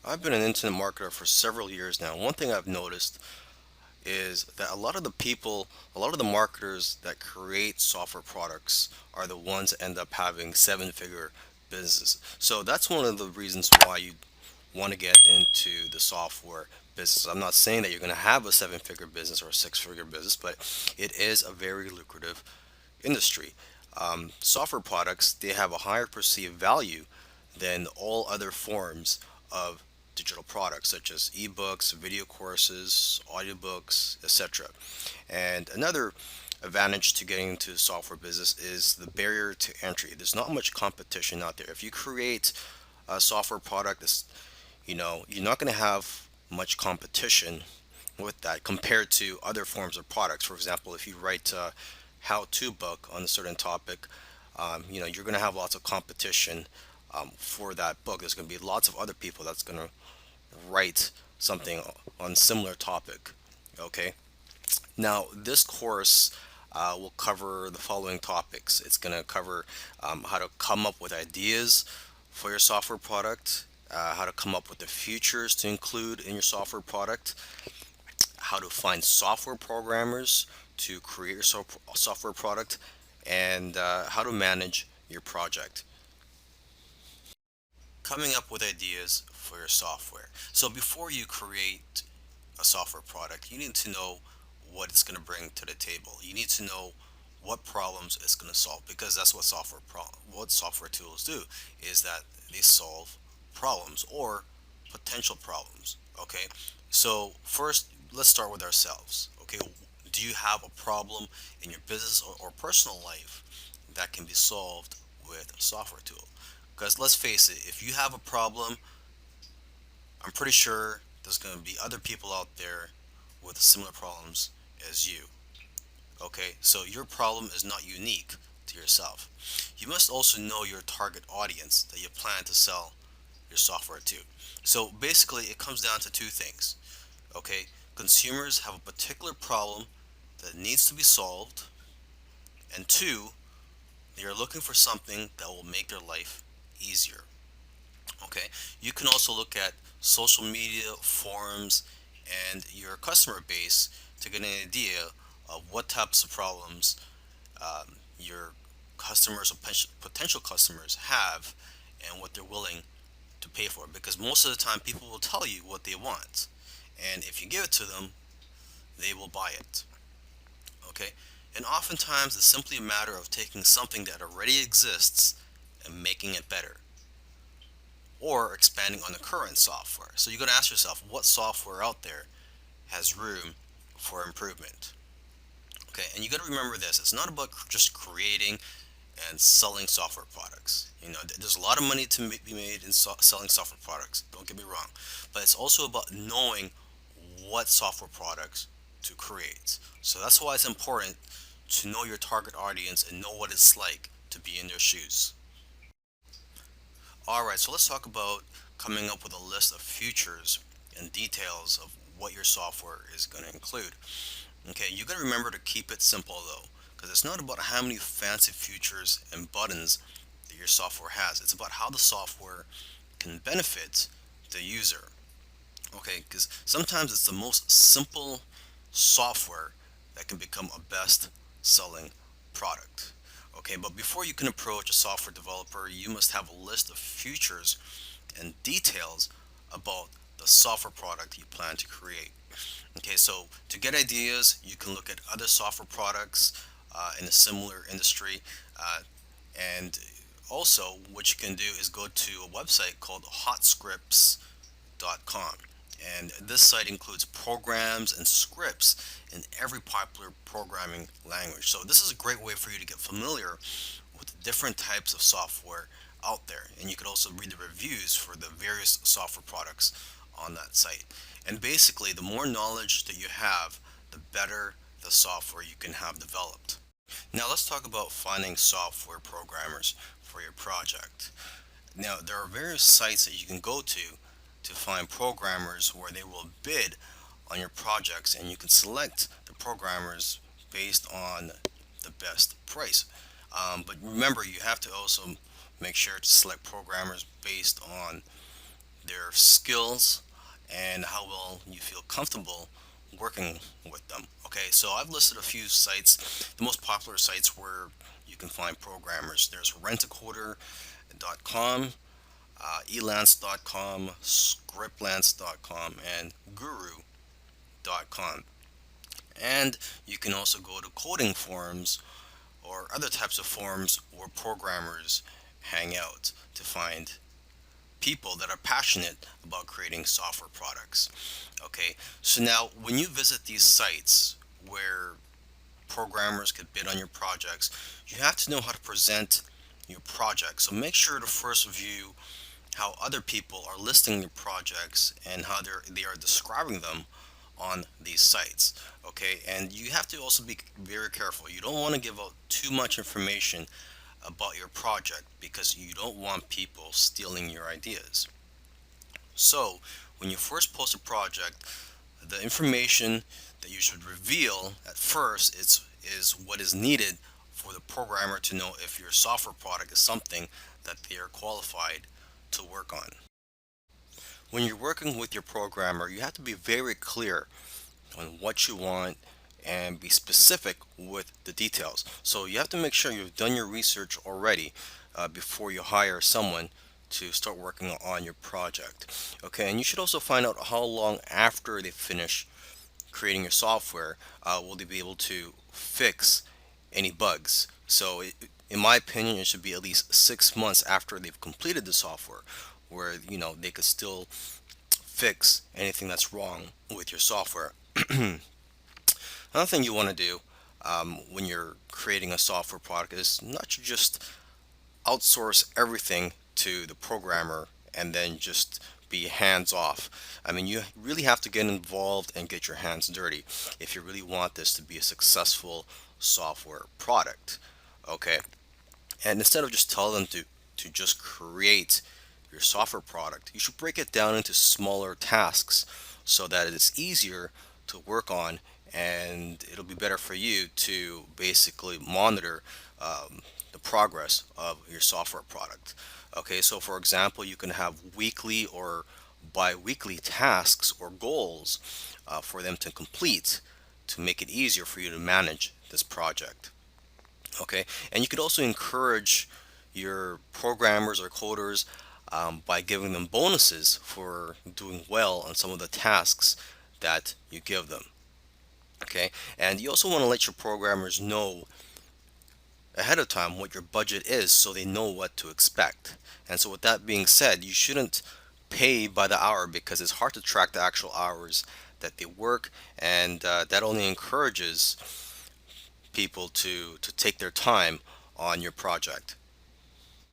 I've been an internet marketer for several years now. One thing I've noticed is that a lot of the marketers that create software products are the ones that end up having seven-figure businesses. So that's one of the reasons why you want to get into the software business. I'm not saying that you're going to have a seven-figure business or a six-figure business, but it is a very lucrative industry. Software products, they have a higher perceived value than all other forms of digital products such as ebooks, video courses, audiobooks, etc. And another advantage to getting into the software business is the barrier to entry. There's not much competition out there. If you create a software product that's, you're not going to have much competition with that compared to other forms of products. For example, if you write a how-to book on a certain topic, you're going to have lots of competition for that book. There's going to be lots of other people that's going to write something on similar topic. Okay. Now, this course will cover the following topics. It's going to cover how to come up with ideas for your software product, how to come up with the features to include in your software product, how to find software programmers to create your software product, and how to manage your project. Coming up with ideas for your software. So before you create a software product, you need to know what it's going to bring to the table. You need to know what problems it's going to solve, because that's what what software tools do, is that they solve problems or potential problems. Okay, so first let's start with ourselves. Okay, do you have a problem in your business or personal life that can be solved with a software tool? Because let's face it, if you have a problem, I'm pretty sure there's going to be other people out there with similar problems as you. Okay, so your problem is not unique to yourself. You must also know your target audience that you plan to sell your software to. So basically, it comes down to two things. Okay, consumers have a particular problem that needs to be solved, and two, they are looking for something that will make their life easier. Okay, you can also look at social media, forums, and your customer base to get an idea of what types of problems your customers or potential customers have and what they're willing to pay for. Because most of the time, people will tell you what they want, and if you give it to them, they will buy it. Okay, and oftentimes it's simply a matter of taking something that already exists and making it better, or expanding on the current software. So you got to ask yourself, what software out there has room for improvement? Okay, and you got to remember this: it's not about just creating and selling software products. There's a lot of money to be made in selling software products. Don't get me wrong, but it's also about knowing what software products to create. So that's why it's important to know your target audience and know what it's like to be in their shoes. All right, so let's talk about coming up with a list of features and details of what your software is going to include. Okay, you got to remember to keep it simple though, because it's not about how many fancy features and buttons that your software has. It's about how the software can benefit the user. Okay, because sometimes it's the most simple software that can become a best selling product. Okay, but before you can approach a software developer, you must have a list of features and details about the software product you plan to create. Okay, so to get ideas, you can look at other software products in a similar industry. And also, what you can do is go to a website called hotscripts.com. And this site includes programs and scripts in every popular programming language. So this is a great way for you to get familiar with the different types of software out there. And you could also read the reviews for the various software products on that site. And basically, the more knowledge that you have, the better the software you can have developed. Now let's talk about finding software programmers for your project. Now, there are various sites that you can go to find programmers where they will bid on your projects, and you can select the programmers based on the best price. But remember, you have to also make sure to select programmers based on their skills, and how well you feel comfortable working with them. Okay, so I've listed a few sites, the most popular sites where you can find programmers. There's rentacoder.com, elance.com, scriptlance.com, and guru.com. And you can also go to coding forums or other types of forums where programmers hang out to find people that are passionate about creating software products. Okay, so now when you visit these sites where programmers could bid on your projects, you have to know how to present your project. So make sure to first view how other people are listing your projects and how they are describing them on these sites. Okay, and you have to also be very careful. You don't want to give out too much information about your project because you don't want people stealing your ideas. So when you first post a project, the information that you should reveal at first is what is needed for the programmer to know if your software product is something that they are qualified to work on. When you're working with your programmer, you have to be very clear on what you want and be specific with the details. So you have to make sure you've done your research already before you hire someone to start working on your project. Okay, and you should also find out how long after they finish creating your software will they be able to fix any bugs. So in my opinion, it should be at least 6 months after they've completed the software, where they could still fix anything that's wrong with your software. Another thing you want to do when you're creating a software product is not to just outsource everything to the programmer and then just be hands off. I mean, you really have to get involved and get your hands dirty if you really want this to be a successful software product. Okay, and instead of just telling them to just create your software product, you should break it down into smaller tasks so that it's easier to work on, and it'll be better for you to basically monitor the progress of your software product. Okay, so for example, you can have weekly or bi-weekly tasks or goals for them to complete to make it easier for you to manage this project. Okay, and you could also encourage your programmers or coders by giving them bonuses for doing well on some of the tasks that you give them. Okay, and you also want to let your programmers know ahead of time what your budget is so they know what to expect. And so, with that being said, you shouldn't pay by the hour because it's hard to track the actual hours that they work, and that only encourages people to take their time on your project.